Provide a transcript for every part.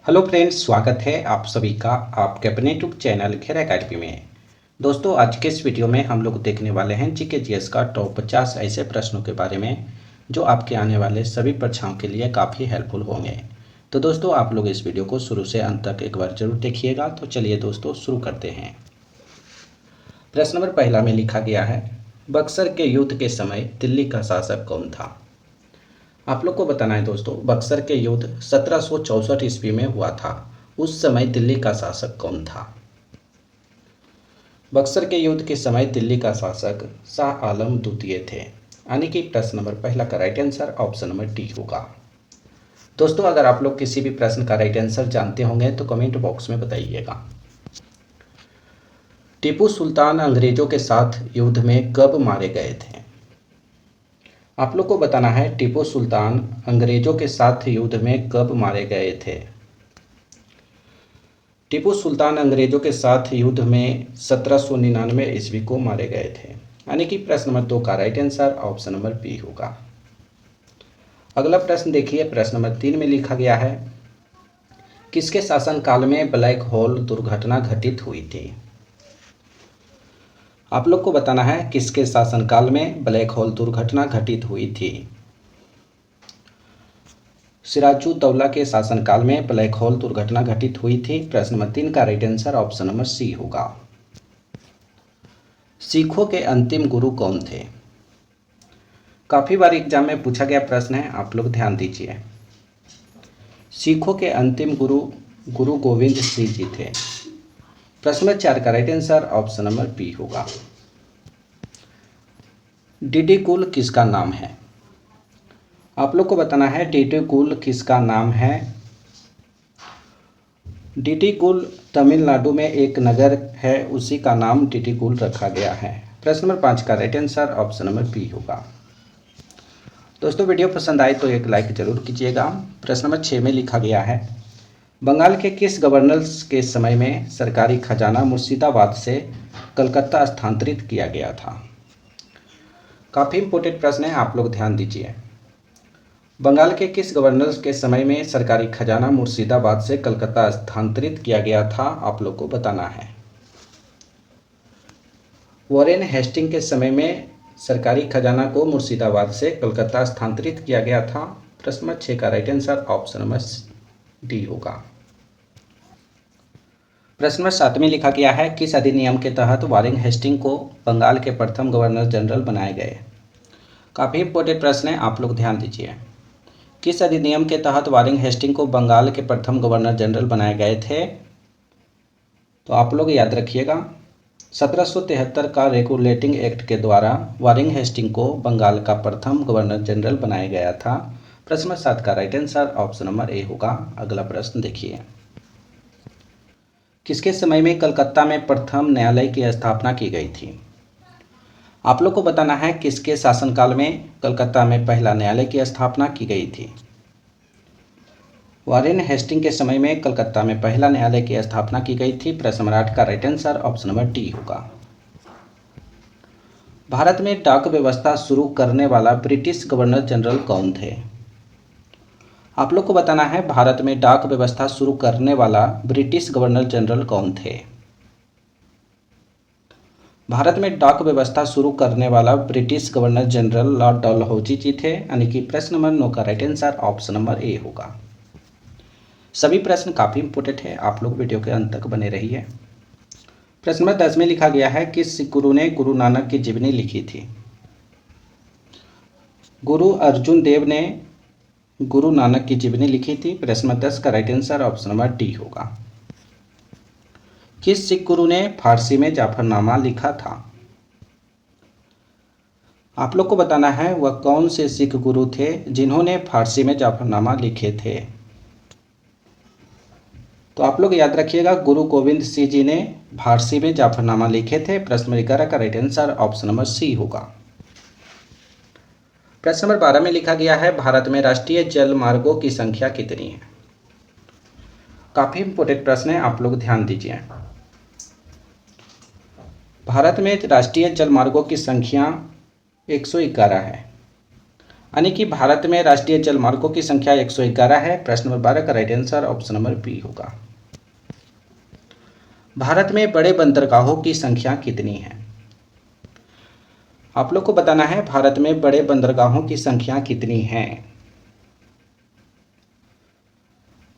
Hello friends, स्वागत है आप सभी का आपके अपने यूट्यूब चैनल खेर एकेडमी में। दोस्तों, आज के इस वीडियो में हम लोग देखने वाले हैं जीके जीएस का टॉप 50 ऐसे प्रश्नों के बारे में जो आपके आने वाले सभी परीक्षाओं के लिए काफ़ी हेल्पफुल होंगे। तो दोस्तों, आप लोग इस वीडियो को शुरू से अंत तक एक बार जरूर देखिएगा। तो चलिए दोस्तों, शुरू करते हैं। प्रश्न नंबर पहला में लिखा गया है, बक्सर के युद्ध के समय दिल्ली का शासक कौन था। आप लोग को बताना है दोस्तों, बक्सर के युद्ध 1764 ईस्वी में हुआ था। उस समय दिल्ली का शासक कौन था। बक्सर के युद्ध के समय दिल्ली का शासक शाह आलम द्वितीय थे। यानी कि प्रश्न नंबर पहला का right answer option number D होगा। दोस्तों, अगर आप लोग किसी भी प्रश्न का राइट आंसर जानते होंगे तो कमेंट बॉक्स में बताइएगा। टीपू सुल्तान अंग्रेजों के साथ युद्ध में कब मारे गए थे। आप लोग को बताना है टीपू सुल्तान अंग्रेजों के साथ युद्ध में कब मारे गए थे। टीपू सुल्तान अंग्रेजों के साथ युद्ध में 1799 ईस्वी को मारे गए थे। यानी कि प्रश्न नंबर 2 का right answer option number B होगा। अगला प्रश्न देखिए, प्रश्न नंबर 3 में लिखा गया है, किसके शासनकाल में ब्लैक होल दुर्घटना घटित हुई थी। आप लोग को बताना है किसके शासनकाल में ब्लैक होल दुर्घटना घटित हुई थी। सिराजुद्दौला के शासनकाल में ब्लैक होल दुर्घटना घटित हुई थी। प्रश्न नंबर 3 का right answer option number C होगा। सिखों के अंतिम गुरु कौन थे। काफी बार एग्जाम में पूछा गया प्रश्न है, आप लोग ध्यान दीजिए। सिखों के अंतिम गुरु गुरु गोविंद सिंह जी थे। प्रश्न नंबर 4 का right answer option number B होगा। डीडी कुल किसका नाम है। आप लोग को बताना है डीडी कुल किसका नाम है। डीडी कुल तमिलनाडु में एक नगर है, उसी का नाम डीडी कुल रखा गया है। प्रश्न नंबर 5 का right answer option number B होगा। दोस्तों, वीडियो पसंद आए तो एक लाइक जरूर कीजिएगा। प्रश्न नंबर 6 में लिखा गया है, बंगाल के किस गवर्नर के समय में सरकारी खजाना मुर्शिदाबाद से कलकत्ता स्थानांतरित किया गया था। काफ़ी इंपॉर्टेंट प्रश्न है, आप लोग ध्यान दीजिए। बंगाल के किस गवर्नर के समय में सरकारी खजाना मुर्शिदाबाद से कलकत्ता स्थानांतरित किया गया था, आप लोग को बताना है। वॉरेन हेस्टिंग के समय में सरकारी खजाना को मुर्शिदाबाद से कलकत्ता स्थानांतरित किया गया था। प्रश्न नंबर 6 का right answer option number D होगा। प्रश्न नंबर 7 में लिखा गया है, किस अधिनियम के तहत वॉरेन हेस्टिंग को बंगाल के प्रथम गवर्नर जनरल बनाए गए। काफ़ी इंपॉर्टेंट प्रश्न है, आप लोग ध्यान दीजिए। किस अधिनियम के तहत वॉरेन हेस्टिंग को बंगाल के प्रथम गवर्नर जनरल बनाए गए थे, तो आप लोग याद रखिएगा 1773 का रेगुलेटिंग एक्ट के द्वारा वॉरेन हेस्टिंग को बंगाल का प्रथम गवर्नर जनरल बनाया गया था। प्रश्न नंबर 7 का right answer option number A होगा। अगला प्रश्न देखिए, किसके समय में कलकत्ता में प्रथम न्यायालय की स्थापना की गई थी। आप लोग को बताना है किसके शासनकाल में कलकत्ता में पहला न्यायालय की स्थापना की गई थी। वॉरेन हेस्टिंग के समय में कलकत्ता में पहला न्यायालय की स्थापना की गई थी। प्रश्न नंबर 8 का right answer option number D होगा। भारत में डाक व्यवस्था शुरू करने वाला ब्रिटिश गवर्नर जनरल कौन थे। आप लोग को बताना है भारत में डाक व्यवस्था शुरू करने वाला ब्रिटिश गवर्नर जनरल कौन थे। भारत में डाक व्यवस्था शुरू करने वाला British governor general lord Dalhousie ji थे। यानी कि प्रश्न नंबर 9 का right answer option number A होगा। सभी प्रश्न काफ़ी इंपॉर्टेंट है, आप लोग वीडियो के अंत तक बने रहिए। प्रश्न नंबर 10 में लिखा गया है, किस सिख गुरु ने गुरु नानक की जीवनी लिखी थी। गुरु अर्जुन देव ने गुरु नानक की जीवनी लिखी थी। प्रश्न नंबर 10 का right answer option number D होगा। किस सिख गुरु ने फारसी में जाफरनामा लिखा था। आप लोग को बताना है वह कौन से सिख गुरु थे जिन्होंने फारसी में जाफरनामा लिखे थे। तो आप लोग याद रखिएगा, गुरु गोविंद सिंह जी ने फारसी में जाफरनामा लिखे थे। प्रश्न नंबर 11 का right answer option number C होगा। प्रश्न नंबर 12 में लिखा गया है, भारत में राष्ट्रीय जल मार्गों की संख्या कितनी है। काफी इंपॉर्टेंट प्रश्न है, आप लोग ध्यान दीजिए। भारत में राष्ट्रीय जल मार्गों की संख्या 111 है। यानी कि भारत में राष्ट्रीय जलमार्गों की संख्या 111 है। प्रश्न नंबर 12 का right answer option number B होगा। भारत में बड़े बंदरगाहों की संख्या कितनी है? आप लोग को बताना है भारत में बड़े बंदरगाहों की संख्या कितनी है।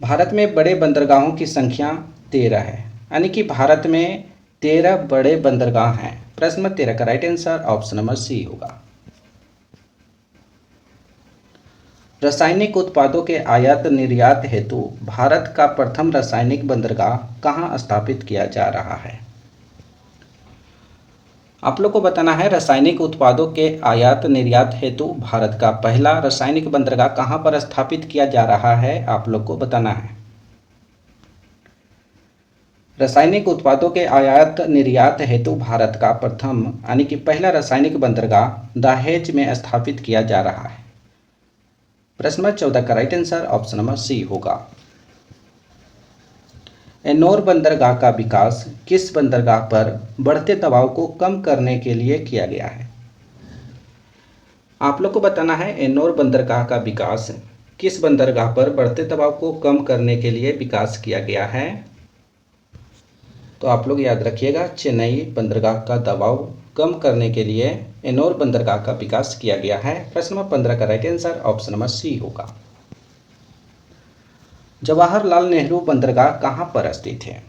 भारत में बड़े बंदरगाहों की संख्या 13 है, यानी कि भारत में 13 बड़े बंदरगाह हैं। प्रश्न नंबर 13 का right answer option number C होगा। रासायनिक उत्पादों के आयात निर्यात हेतु भारत का प्रथम रासायनिक बंदरगाह कहाँ स्थापित किया जा रहा है? आप लोग को बताना है रासायनिक उत्पादों के आयात निर्यात हेतु भारत का पहला रासायनिक बंदरगाह कहाँ पर स्थापित किया जा रहा है। आप लोग को बताना है रासायनिक उत्पादों के आयात निर्यात हेतु भारत का प्रथम यानी कि पहला रासायनिक बंदरगाह दहेज में स्थापित किया जा रहा है। प्रश्न नंबर 14 का right answer option number C होगा। एनोर बंदरगाह का विकास किस बंदरगाह पर बढ़ते दबाव को कम करने के लिए किया गया है? आप लोग को बताना है एनोर बंदरगाह का विकास किस बंदरगाह पर बढ़ते दबाव को कम करने के लिए विकास किया गया है। तो आप लोग याद रखिएगा चेन्नई बंदरगाह का दबाव कम करने के लिए एनोर बंदरगाह का विकास किया गया है। प्रश्न नंबर 15 का right answer option number C होगा। जवाहरलाल नेहरू बंदरगाह कहाँ पर स्थित है?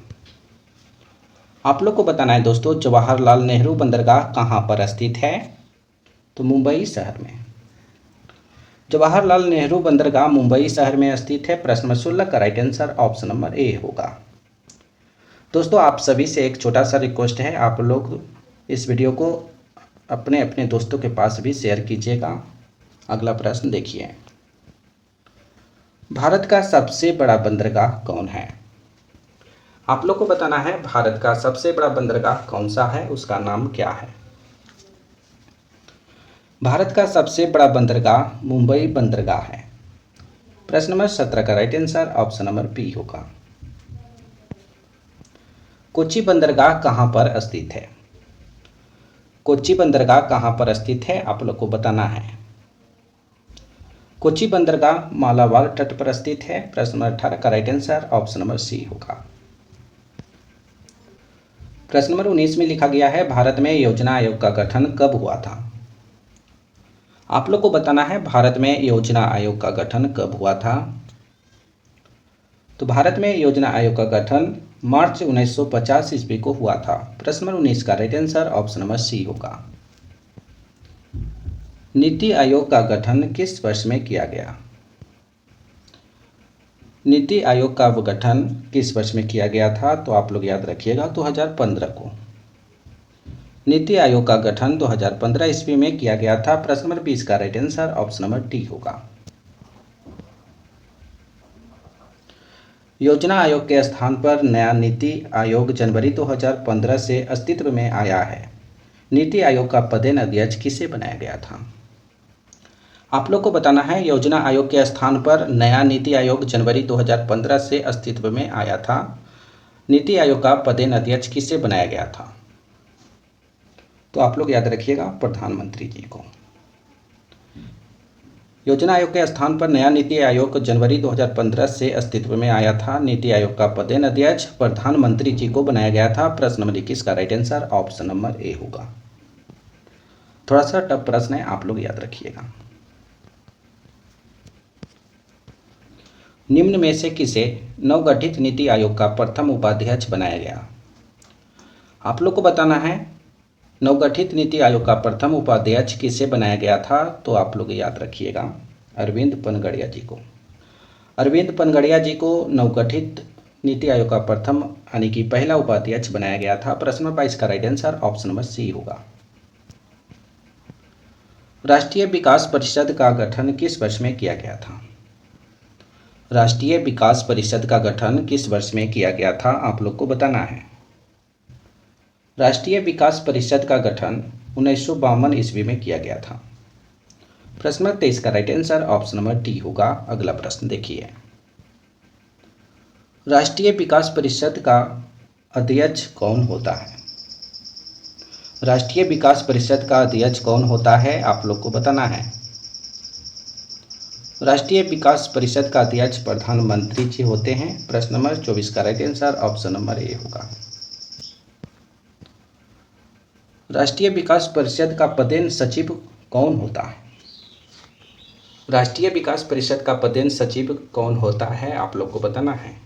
आप लोग को बताना है दोस्तों जवाहरलाल नेहरू बंदरगाह कहाँ पर स्थित है। तो मुंबई शहर में। जवाहरलाल नेहरू बंदरगाह मुंबई शहर में स्थित है। प्रश्न नंबर 16 का right answer option number A होगा। दोस्तों आप सभी से एक छोटा सा रिक्वेस्ट है, आप लोग इस वीडियो को अपने अपने दोस्तों के पास भी शेयर कीजिएगा। अगला प्रश्न देखिए, भारत का सबसे बड़ा बंदरगाह कौन है? आप लोग को बताना है भारत का सबसे बड़ा बंदरगाह कौन सा है, उसका नाम क्या है। भारत का सबसे बड़ा बंदरगाह मुंबई बंदरगाह है। प्रश्न नंबर 17 का right answer option number B होगा। कोच्चि बंदरगाह कहाँ पर स्थित है? कोच्चि बंदरगाह कहाँ पर स्थित है आप लोग को बताना है। कोच्चि बंदरगाह मालाबार तट पर स्थित है। प्रश्न नंबर 18 का right answer option number C होगा। प्रश्न नंबर 19 में लिखा गया है भारत में योजना आयोग का गठन कब हुआ था? आप लोग को बताना है भारत में योजना आयोग का गठन कब हुआ था। तो भारत में योजना आयोग का गठन मार्च 1950 ईस्वी को हुआ था। प्रश्न नंबर 19 का right answer option number C होगा। नीति आयोग का गठन किस वर्ष में किया गया? नीति आयोग का गठन किस वर्ष में किया गया था? तो आप लोग याद रखिएगा 2015 को। नीति आयोग का गठन 2015 ईस्वी में किया गया था। प्रश्न नंबर 20 का right answer option number D होगा। योजना आयोग के स्थान पर नया नीति आयोग जनवरी 2015 से अस्तित्व में आया है। नीति आयोग का पदेन अध्यक्ष किसे बनाया गया था? आप लोग को बताना है योजना आयोग के स्थान पर नया नीति आयोग जनवरी 2015 से अस्तित्व में आया था। नीति आयोग का पदेन अध्यक्ष किसे बनाया गया था? तो आप लोग याद रखिएगा प्रधानमंत्री जी को। योजना आयोग के स्थान पर नया नीति आयोग जनवरी 2015 से अस्तित्व में आया था। नीति आयोग का पदेन अध्यक्ष प्रधानमंत्री जी को बनाया गया था। प्रश्न नंबर 21 का right answer option number A होगा। थोड़ा सा टफ प्रश्न है, आप लोग याद रखिएगा। निम्न में से किसे नवगठित नीति आयोग का प्रथम उपाध्यक्ष बनाया गया? आप लोग को बताना है नवगठित नीति आयोग का प्रथम उपाध्यक्ष किसे बनाया गया था। तो आप लोग याद रखिएगा अरविंद पनगड़िया जी को। अरविंद पनगड़िया जी को नवगठित नीति आयोग का प्रथम यानी कि पहला उपाध्यक्ष बनाया गया था। प्रश्न नंबर 22 का right answer option number C होगा। राष्ट्रीय विकास परिषद का गठन किस वर्ष में किया गया था? राष्ट्रीय विकास परिषद का गठन किस वर्ष में किया गया था आप लोग को बताना है। राष्ट्रीय विकास परिषद का गठन 1952 ईस्वी में किया गया था। प्रश्न नंबर 23 का right answer option number D होगा। अगला प्रश्न देखिए, राष्ट्रीय विकास परिषद का अध्यक्ष कौन होता है? राष्ट्रीय विकास परिषद का अध्यक्ष कौन होता है आप लोग को बताना है। राष्ट्रीय विकास परिषद का अध्यक्ष प्रधानमंत्री जी होते हैं। प्रश्न नंबर 24 का right answer option number A होगा। राष्ट्रीय विकास परिषद का पदेन सचिव कौन होता है? राष्ट्रीय विकास परिषद का पदेन सचिव कौन होता है, आप लोग को बताना है।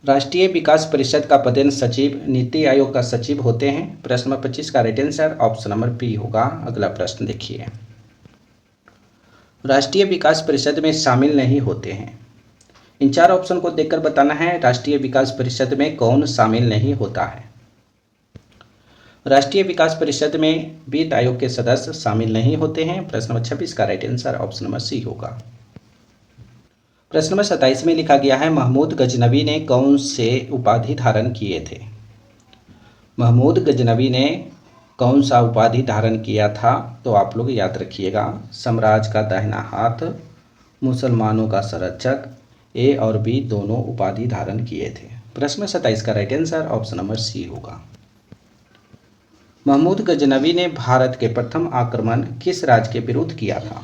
राष्ट्रीय विकास परिषद का पदेन सचिव नीति आयोग का सचिव होते हैं। प्रश्न नंबर 25 का right answer option number B होगा। अगला प्रश्न देखिए, राष्ट्रीय विकास परिषद में शामिल नहीं होते हैं। इन चार ऑप्शन को देखकर बताना है राष्ट्रीय विकास परिषद में कौन शामिल नहीं होता है। राष्ट्रीय विकास परिषद में वित्त आयोग के सदस्य शामिल नहीं होते हैं। प्रश्न नंबर 26 का right answer option number C होगा। प्रश्न नंबर 27 में लिखा गया है, महमूद गजनवी ने कौन से उपाधि धारण किए थे? महमूद गजनवी ने कौन सा उपाधि धारण किया था? तो आप लोग याद रखिएगा, साम्राज्य का दाहिना हाथ, मुसलमानों का संरक्षक, ए और बी दोनों उपाधि धारण किए थे। प्रश्न 27 का right answer option number C होगा। महमूद गजनवी ने भारत के प्रथम आक्रमण किस राज्य के विरुद्ध किया था?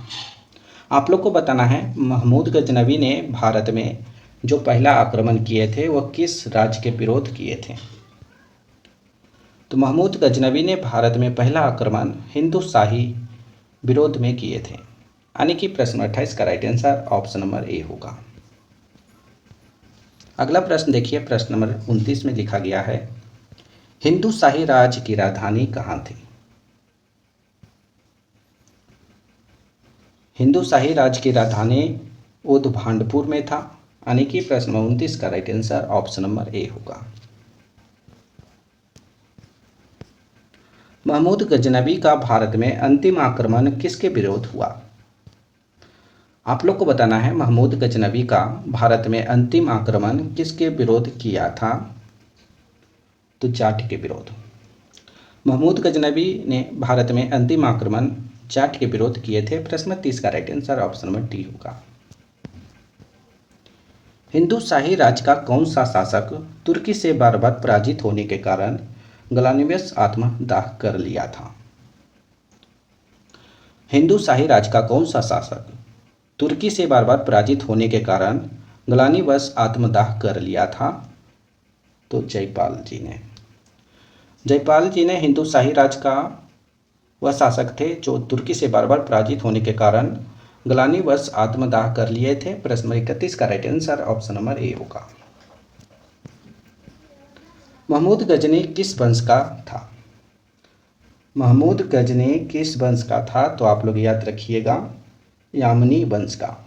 आप लोग को बताना है महमूद गजनवी ने भारत में जो पहला आक्रमण किए थे वह किस राज्य के विरोध किए थे? तो महमूद गजनवी ने भारत में पहला आक्रमण हिंदू शाही विरोध में किए थे, यानी कि प्रश्न 28 का right answer option number A होगा। अगला प्रश्न देखिए, प्रश्न नंबर 29 में लिखा गया है, हिंदू शाही राज्य की राजधानी कहाँ थी? हिंदू शाही राज्य की राजधानी उदभांडपुर में था, यानी कि प्रश्न नंबर 29 का right answer option number A होगा। महमूद गजनवी का भारत में अंतिम आक्रमण किसके विरोध हुआ? आप लोग को बताना है महमूद गजनवी का भारत में अंतिम आक्रमण किसके विरोध किया था? तो जाट के विरोध। महमूद गजनवी ने भारत में अंतिम आक्रमण जाट के विरोध किए थे। प्रश्न 30 का right answer option number D होगा। हिंदू शाही राज्य का कौन सा शासक तुर्की से बार बार पराजित होने के कारण ग्लानिवश आत्मदाह कर लिया था? हिंदू शाही राज्य का कौन सा शासक तुर्की से बार बार पराजित होने के कारण ग्लानिवश आत्मदाह कर लिया था? तो जयपाल जी ने हिंदू शाही राज्य का वह शासक थे जो तुर्की से बार बार पराजित होने के कारण ग्लानिवश आत्मदाह कर लिए थे। प्रश्न 31 का right answer option number A होगा। महमूद गजनी किस वंश का था? महमूद गजनी किस वंश का था? तो आप लोग याद रखिएगा, यामनी वंश का।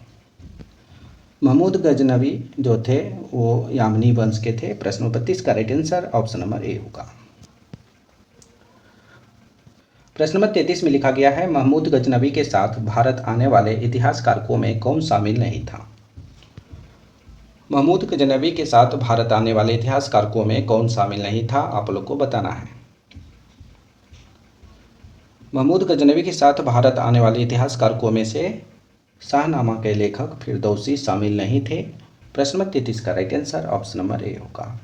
महमूद गजनवी जो थे वो यामनी वंश के थे। प्रश्न 32 का right answer option number A होगा। प्रश्न नंबर 33 में लिखा गया है, महमूद गजनवी के साथ भारत आने वाले इतिहासकारों में कौन शामिल नहीं था? महमूद गजनवी के साथ भारत आने वाले इतिहासकारों में कौन शामिल नहीं था? आप लोग को बताना है। महमूद गजनवी के साथ भारत आने वाले इतिहासकारों में से शाहनामा के लेखक फिरदौसी शामिल नहीं थे। प्रश्न नंबर 33 का right answer option number A होगा।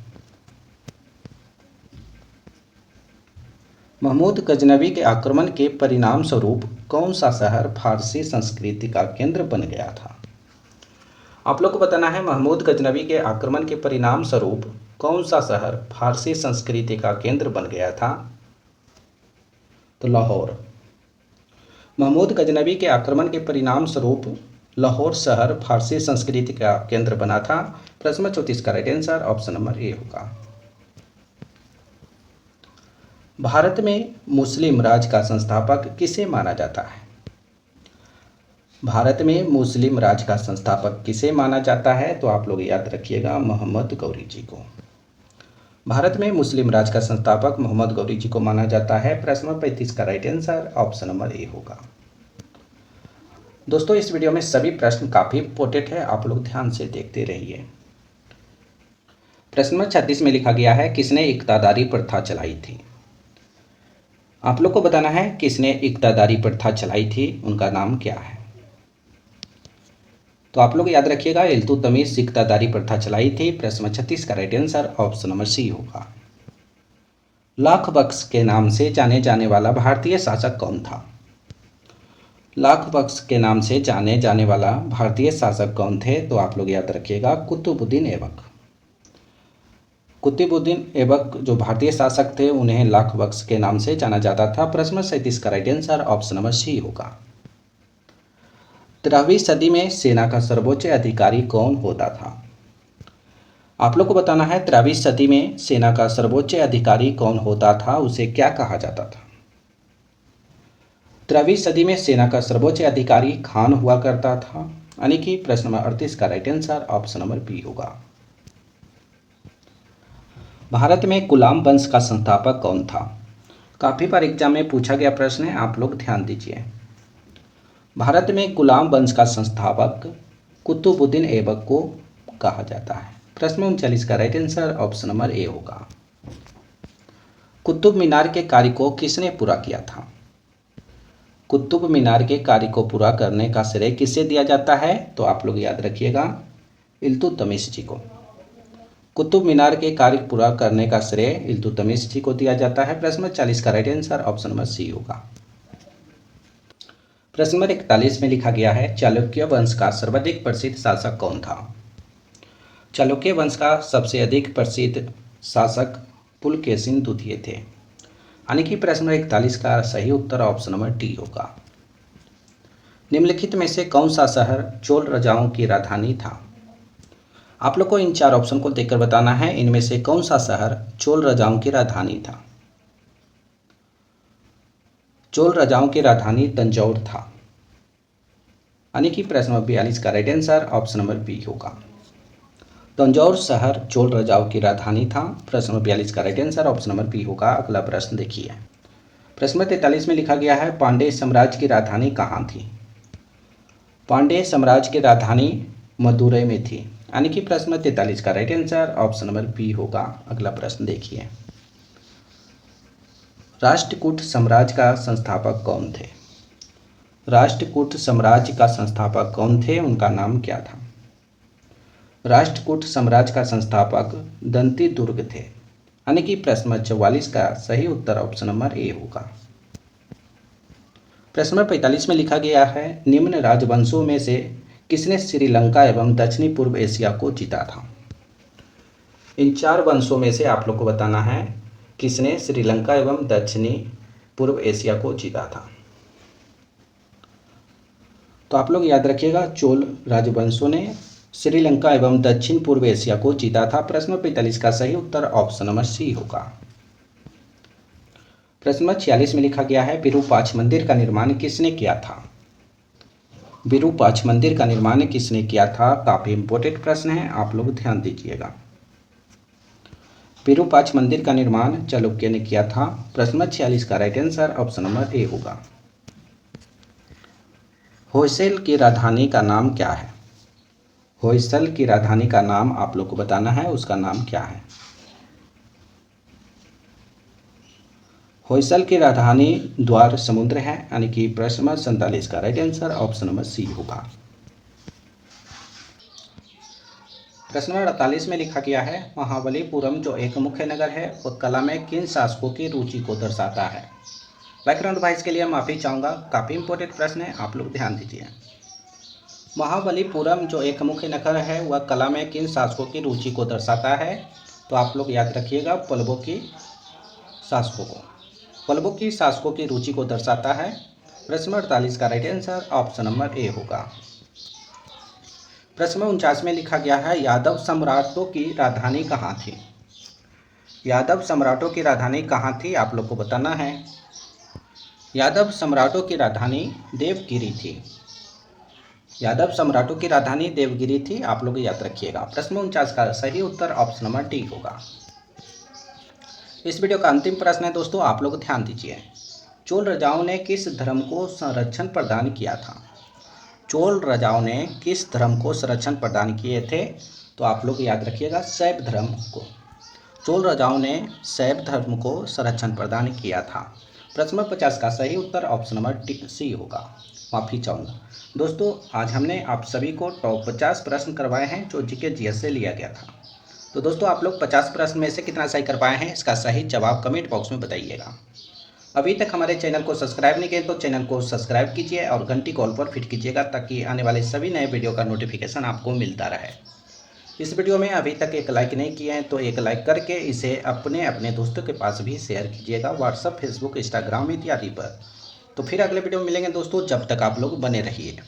महमूद गजनवी के आक्रमण के परिणाम स्वरूप कौन सा शहर फारसी संस्कृति का केंद्र बन गया था? आप लोग को बताना है महमूद गजनवी के आक्रमण के परिणाम स्वरूप कौन सा शहर फारसी संस्कृति का केंद्र बन गया था? तो लाहौर। महमूद गजनवी के आक्रमण के परिणाम स्वरूप लाहौर शहर फारसी संस्कृति का केंद्र बना था। प्रश्न 34 का right answer option number A होगा। भारत में मुस्लिम राज का संस्थापक किसे माना जाता है? भारत में मुस्लिम राज का संस्थापक किसे माना जाता है? तो आप लोग याद रखिएगा, मोहम्मद गौरी जी को। भारत में मुस्लिम राज का संस्थापक मोहम्मद गौरी जी को माना जाता है। प्रश्न नंबर 35 का right answer option number A होगा। दोस्तों, इस वीडियो में सभी प्रश्न काफ़ी इंपॉर्टेंट है, आप लोग ध्यान से देखते रहिए। प्रश्न नंबर 36 में लिखा गया है, किसने इक्तादारी प्रथा चलाई थी? आप लोग को बताना है किसने इक्तादारी प्रथा चलाई थी, उनका नाम क्या है? तो आप लोग याद रखिएगा, इल्तुतमिश इक्तादारी प्रथा चलाई थी। प्रश्न 36 का right answer option number C होगा। लाख बख्श के नाम से जाने जाने वाला भारतीय शासक कौन था? लाख बख्श के नाम से जाने जाने वाला भारतीय शासक कौन थे? तो आप लोग याद रखिएगा कुतुबुद्दीन ऐबक। कुतुबुद्दीन ऐबक जो भारतीय शासक थे उन्हें लाख बख्श के नाम से जाना जाता था। प्रश्न नंबर 37 का right answer option number C होगा। 13वीं सदी में सेना का सर्वोच्च अधिकारी कौन होता था? आप लोग को बताना है 13वीं सदी में सेना का सर्वोच्च अधिकारी कौन होता था, उसे क्या कहा जाता था? 13वीं सदी में सेना का सर्वोच्च अधिकारी खान हुआ करता था, यानी कि प्रश्न नंबर 38 का right answer option number B होगा। भारत में गुलाम वंश का संस्थापक कौन था? काफी बार एग्जाम में पूछा गया प्रश्न है, आप लोग ध्यान दीजिए। भारत में गुलाम वंश का संस्थापक कुतुबुद्दीन ऐबक को कहा जाता है। प्रश्न 39 का right answer option number A होगा। कुतुब मीनार के कार्य को किसने पूरा किया था? कुतुब मीनार के कार्य को पूरा करने का श्रेय किसे दिया जाता है? तो आप लोग याद रखिएगा इल्तुतमिश जी को। कुतुब मीनार के कार्य पूरा करने का श्रेय इल्तुतमिश जी को दिया जाता है। प्रश्न 40 का right answer option number C होगा। प्रश्न नंबर 41 में लिखा गया है चालुक्य वंश का सर्वाधिक प्रसिद्ध शासक कौन था? चालुक्य वंश का सबसे अधिक प्रसिद्ध शासक पुलकेशिन द्वितीय थे, यानी कि प्रश्न नंबर 41 का सही उत्तर ऑप्शन नंबर डी होगा। निम्नलिखित में से कौन सा शहर चोल राजाओं की राजधानी था? आप लोग को इन चार ऑप्शन को देखकर बताना है इनमें से कौन सा शहर चोल राजाओं की राजधानी था। चोल राजाओं की राजधानी तंजौर था, यानी कि प्रश्न नंबर 42 का right answer option number B होगा। तंजौर शहर चोल राजाओं की राजधानी था। प्रश्न नंबर 42 का right answer option number B होगा। अगला प्रश्न देखिए, प्रश्न नंबर 43 में लिखा गया है पांड्य साम्राज्य की राजधानी कहाँ थी? पांड्य साम्राज्य की राजधानी मदुरै में थी, यानी कि प्रश्न नंबर 43 का right answer option number B होगा। अगला प्रश्न देखिए, राष्ट्रकूट साम्राज्य का संस्थापक कौन थे? राष्ट्रकूट साम्राज्य का संस्थापक कौन थे, उनका नाम क्या था? राष्ट्रकूट साम्राज्य का संस्थापक दंती दुर्ग थे, यानी कि प्रश्न नंबर 44 का सही उत्तर ऑप्शन नंबर ए होगा। प्रश्न नंबर 45 में लिखा गया है निम्न राजवंशों में से किसने श्रीलंका एवं दक्षिणी पूर्व एशिया को जीता था? इन चार वंशों में से आप लोग को बताना है किसने श्रीलंका एवं दक्षिणी पूर्व एशिया को जीता था। तो आप लोग याद रखिएगा चोल राजवंशों ने श्रीलंका एवं दक्षिण पूर्व एशिया को जीता था। प्रश्न 45 का सही उत्तर ऑप्शन नंबर सी होगा। प्रश्न नंबर 46 में लिखा गया है विरूपाक्ष मंदिर का निर्माण किसने किया था? विरूपाक्ष मंदिर का निर्माण किसने किया था? काफी इंपॉर्टेंट प्रश्न है, आप लोग ध्यान दीजिएगा। विरूपाक्ष मंदिर का निर्माण चालुक्य ने किया था। प्रश्न नंबर 46 का right answer option number A होगा। होयसल की राजधानी का नाम क्या है? होयसल की राजधानी का नाम आप लोग को बताना है, उसका नाम क्या है? होयसल की राजधानी द्वार समुद्र है, यानी कि प्रश्न नंबर 47 का right answer option number C होगा। प्रश्न नंबर 48 में लिखा गया है महाबलीपुरम जो एक मुख्य नगर है वह कला में किन शासकों की रुचि को दर्शाता है? बैकग्राउंड वॉइस के लिए माफ़ी चाहूँगा, काफ़ी इंपॉर्टेंट प्रश्न है, आप लोग ध्यान दीजिए। महाबलीपुरम जो एक मुख्य नगर है वह कला में किन शासकों की रुचि को दर्शाता है? तो आप लोग याद रखिएगा पल्लवों की शासकों को। पल्लवों की शासकों की रुचि को दर्शाता है। प्रश्न नंबर 48 का right answer option number A होगा। प्रश्न नंबर 49 में लिखा गया है यादव सम्राटों की राजधानी कहाँ थी? यादव सम्राटों की राजधानी कहाँ थी, आप लोग को बताना है। यादव सम्राटों की राजधानी देवगिरी थी। यादव सम्राटों की राजधानी देवगिरी थी, आप लोग याद रखिएगा। प्रश्न 49 का सही उत्तर ऑप्शन नंबर डी होगा। इस वीडियो का अंतिम प्रश्न है दोस्तों, आप लोग ध्यान दीजिए। चोल राजाओं ने किस धर्म को संरक्षण प्रदान किया था? चोल राजाओं ने किस धर्म को संरक्षण प्रदान किए थे? तो आप लोग याद रखिएगा शैव धर्म को। चोल राजाओं ने शैव धर्म को संरक्षण प्रदान किया था। प्रश्न नंबर 50 का सही उत्तर ऑप्शन नंबर सी होगा। माफ़ी चाहूँगा दोस्तों, आज हमने आप सभी को टॉप 50 प्रश्न करवाए हैं जो जीके जीएस से लिया गया था। तो दोस्तों आप लोग 50 प्रश्न में से कितना सही कर पाए हैं, इसका सही जवाब कमेंट बॉक्स में बताइएगा। अभी तक हमारे चैनल को सब्सक्राइब नहीं किए तो चैनल को सब्सक्राइब कीजिए और घंटी कॉल पर फिट कीजिएगा ताकि आने वाले सभी नए वीडियो का नोटिफिकेशन आपको मिलता रहे। इस वीडियो में अभी तक एक लाइक नहीं किए हैं तो एक लाइक करके इसे अपने अपने दोस्तों के पास भी शेयर कीजिएगा, व्हाट्सएप, फेसबुक, इंस्टाग्राम इत्यादि पर। तो फिर अगले वीडियो में मिलेंगे दोस्तों, जब तक आप लोग बने रहिए।